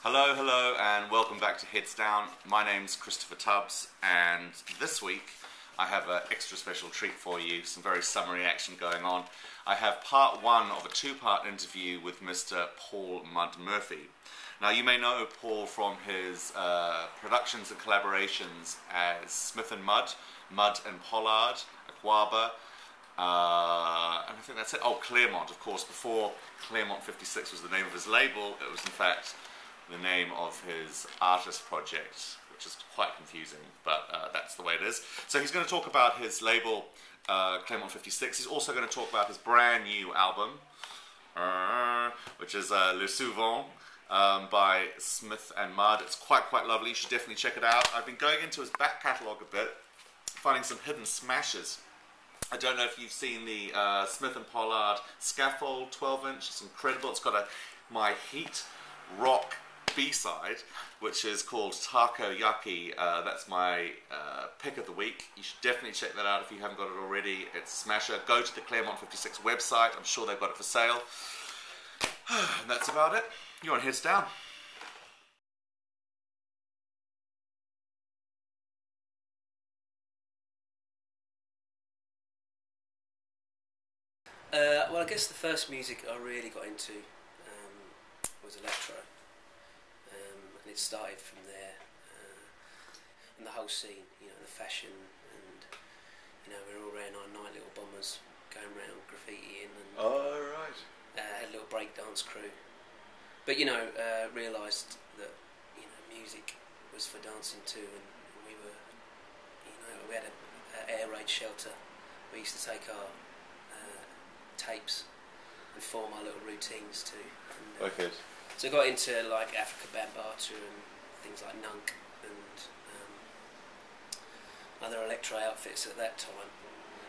Hello, hello, and welcome back to Heads Down. My name's Christopher Tubbs, and this week I have an extra special treat for you, some very summary action going on. I have part one of a two-part interview with Mr. Paul Mud Murphy. Now, you may know Paul from his productions and collaborations as Smith and Mud, Mud and Pollard, Akwaaba, and I think that's it. Oh, Claremont, of course. Before Claremont 56 was the name of his label, it was in fact the name of his artist project, which is quite confusing, but that's the way it is. So he's going to talk about his label, Claremont 56. He's also going to talk about his brand new album, which is Le Suivant, by Smith and Mud. It's quite lovely. You should definitely check it out. I've been going into his back catalogue a bit, finding some hidden smashes. I don't know if you've seen the Smith and Pollard Scaffold 12-inch. It's incredible. It's got My Heat rock B-side, which is called Takoyaki. That's my pick of the week. You should definitely check that out if you haven't got it already. It's a smasher. Go to the Claremont 56 website. I'm sure they've got it for sale. And that's about it. You're on Heads Down. Well, I guess the first music I really got into was electro, and it started from there. And the whole scene, you know, the fashion, and you know, we were all wearing our night little bombers, going around graffitiing, and had a little breakdance crew. But you know, realised that you know music was for dancing too, and we were, you know, we had an air raid shelter. We used to take our tapes and form our little routines too. And, Okay. So I got into like Africa Bambata and things like Nunk and other electro outfits at that time.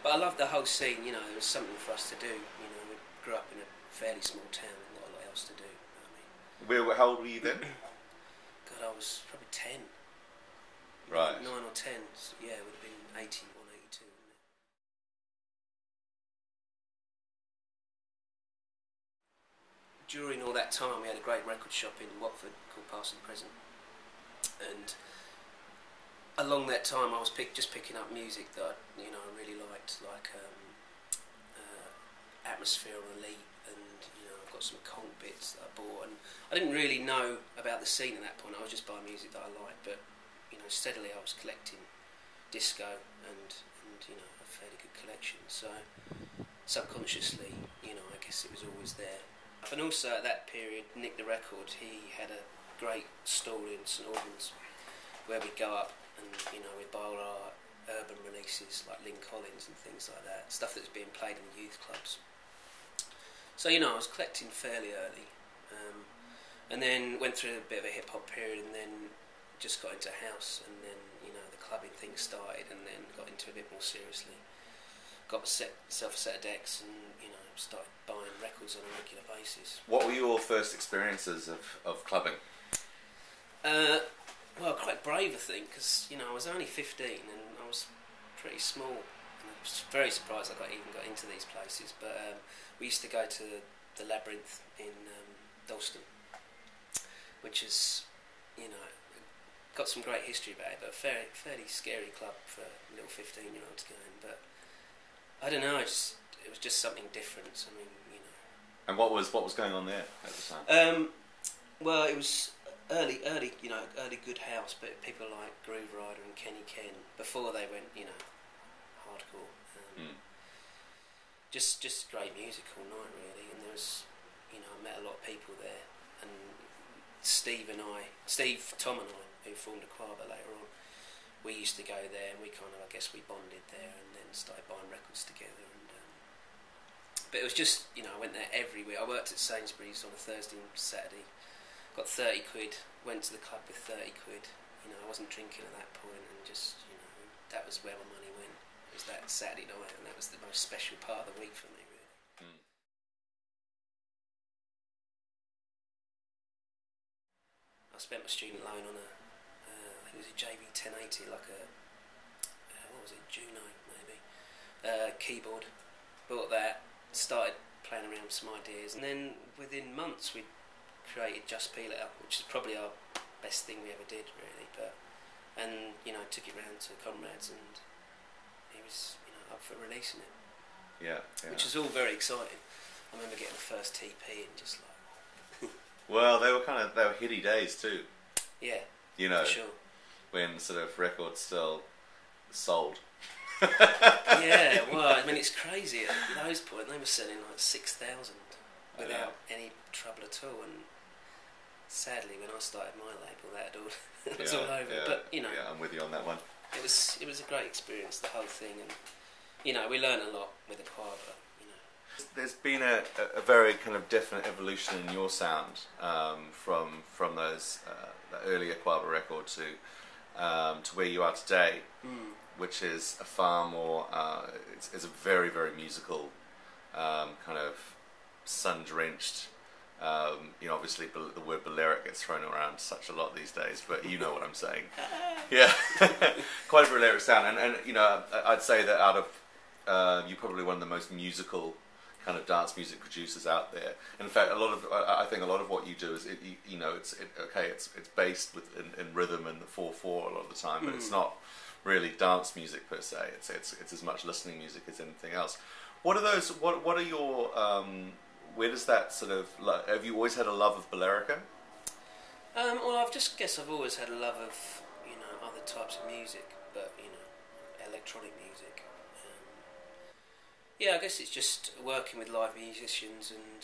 But I loved the whole scene. You know, there was something for us to do. You know, we grew up in a fairly small town and not a lot else to do. You know what I mean? How old were you then? God, I was probably 10. Right. 9 or 10. So yeah, it would have been 81, 82. During all that time, we had a great record shop in Watford called Past and Present, and along that time, I was just picking up music that I really liked, like Atmosphere on Elite, and you know, I've got some conch bits that I bought, and I didn't really know about the scene at that point. I was just buying music that I liked, but you know, steadily I was collecting disco and you know, a fairly good collection. So subconsciously, you know, I guess it was always there. And also at that period, Nick the Record, he had a great store in St Albans where we'd go up and, you know, we'd buy all our urban releases like Lynn Collins and things like that, stuff that was being played in the youth clubs. So, you know, I was collecting fairly early, and then went through a bit of a hip-hop period, and then just got into house, and then, you know, the clubbing thing started, and then got into it a bit more seriously. Got myself a set of decks and, you know, started buying records on a regular basis. What were your first experiences of clubbing? Well, quite brave, I think, because, you know, I was only 15 and I was pretty small. And I was very surprised I even got into these places. But we used to go to the Labyrinth in Dalston, which is, you know, got some great history about it, but a fairly scary club for little 15-year-olds going. But I don't know, it was just something different. I mean, you know. And what was going on there at the time? Well, it was early, you know, early good house, but people like Groove Rider and Kenny Ken before they went, you know, hardcore. Just great music all night, really. And there was, you know, I met a lot of people there. And Steve, Tom and I, who formed Akwaaba later on, we used to go there, and we kind of, I guess, we bonded there, and then started buying records together. And but it was just, you know, I went there every week. I worked at Sainsbury's on a Thursday and Saturday, got 30 quid, went to the club with 30 quid. You know, I wasn't drinking at that point, and just, you know, that was where my money went. It was that Saturday night, and that was the most special part of the week for me, really. I spent my student loan on I think it was a JV 1080, like a, what was it, Juno maybe, keyboard. Bought that, started playing around with some ideas, and then within months we created Just Peel It Up, which is probably our best thing we ever did, really. And took it round to comrades, and he was up for releasing it. Yeah. Which was all very exciting. I remember getting the first TP and just like. Well, they were hitty days too. Yeah. For sure. When sort of records still sold. Yeah, well, I mean, it's crazy. At those points, they were selling like 6,000 without any trouble at all. And sadly, when I started my label, that had all it was all over. Yeah, but yeah, I'm with you on that one. It was a great experience, the whole thing, and we learned a lot with Akwaaba. There's been a very kind of definite evolution in your sound from those the early Akwaaba record to where you are today, which is a far more it's a very, very musical kind of sun-drenched. Obviously the word Balearic gets thrown around such a lot these days, but you know what I'm saying. Yeah, quite a Balearic sound, and I'd say that out of you're probably one of the most musical kind of dance music producers out there. In fact, I think a lot of what you do is it's based in rhythm and the 4/4 a lot of the time, but it's not really dance music per se. It's as much listening music as anything else. What are those? What are your? Where does that sort of? Have you always had a love of Balearica? Well, I've always had a love of other types of music, but electronic music. Yeah, I guess it's just working with live musicians and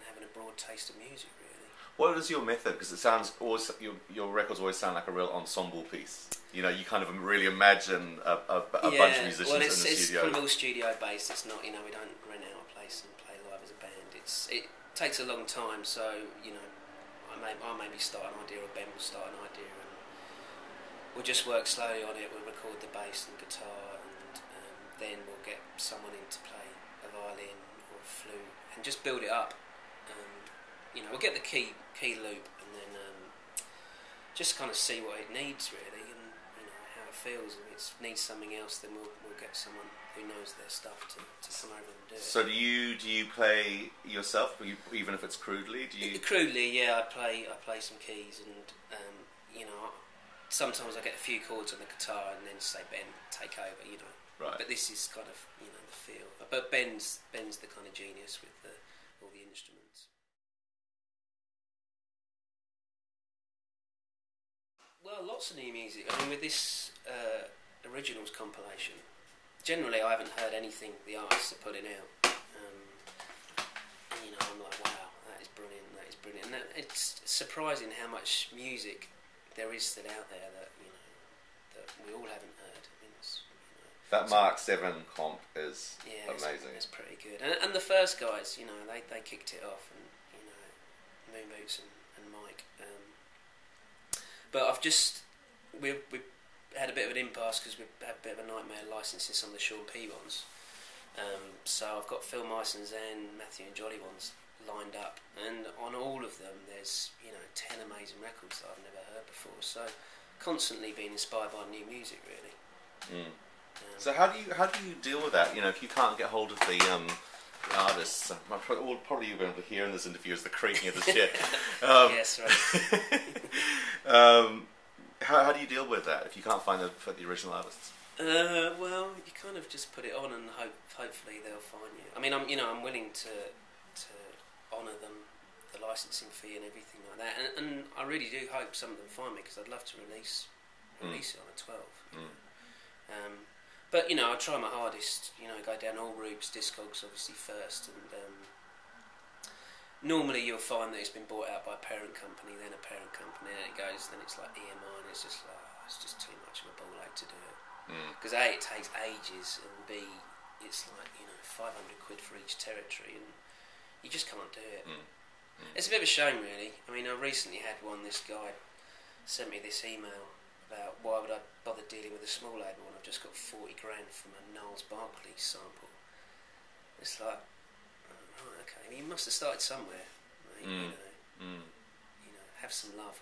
having a broad taste of music, really. What is your method? Because it sounds always your records always sound like a real ensemble piece. You kind of really imagine a bunch of musicians in the studio. It's kind of all studio based. It's not we don't rent out a place and play live as a band. It takes a long time. So I maybe start an idea, or Ben will start an idea, and we'll just work slowly on it. We'll record the bass and guitar, and then we'll get someone in to play a violin or a flute and just build it up. We'll get the key loop, and then just kind of see what it needs, really, and how it feels. If it needs something else, then we'll get someone who knows their stuff to come over and do it. So do you play yourself, even if it's crudely? Crudely, yeah. I play some keys, and sometimes I get a few chords on the guitar, and then say, Ben, take over, Right. But this is kind of the feel. But Ben's the kind of genius with all the instruments. Well, lots of new music. I mean, with this originals compilation, generally I haven't heard anything the artists are putting out. I'm like, wow, that is brilliant. And it's surprising how much music there is still out there that we all haven't heard. That Mark 7 comp is amazing. It's pretty good. And the first guys, they kicked it off, and Moon Boots and Mike. But we've had a bit of an impasse because we've had a bit of a nightmare licensing some of the Sean P ones. So I've got Phil Myson's and Matthew and Jolly ones lined up, and on all of them there's 10 amazing records that I've never heard before. So constantly being inspired by new music, really. So how do you deal with that? If you can't get hold of the artists, all probably you're going to hear in this interview is the creaking of the chair. Yes, right. How do you deal with that if you can't find the original artists? Well, you kind of just put it on and hopefully they'll find you. I mean, I'm willing to honour them, the licensing fee and everything like that, and I really do hope some of them find me, because I'd love to release it on a 12. But I try my hardest. Go down all routes. Discogs obviously first, and normally you'll find that it's been bought out by a parent company, then a parent company, and then it's like EMI, and it's just too much of a ball ache to do it. Because A, it takes ages, and B, it's like 500 quid for each territory, and you just can't do it. It's a bit of a shame, really. I mean, I recently had this guy sent me this email about why would I bother dealing with a small label when I've just got 40 grand from a Gnarls Barkley sample. It's like, right, okay, you must have started somewhere. Have some love.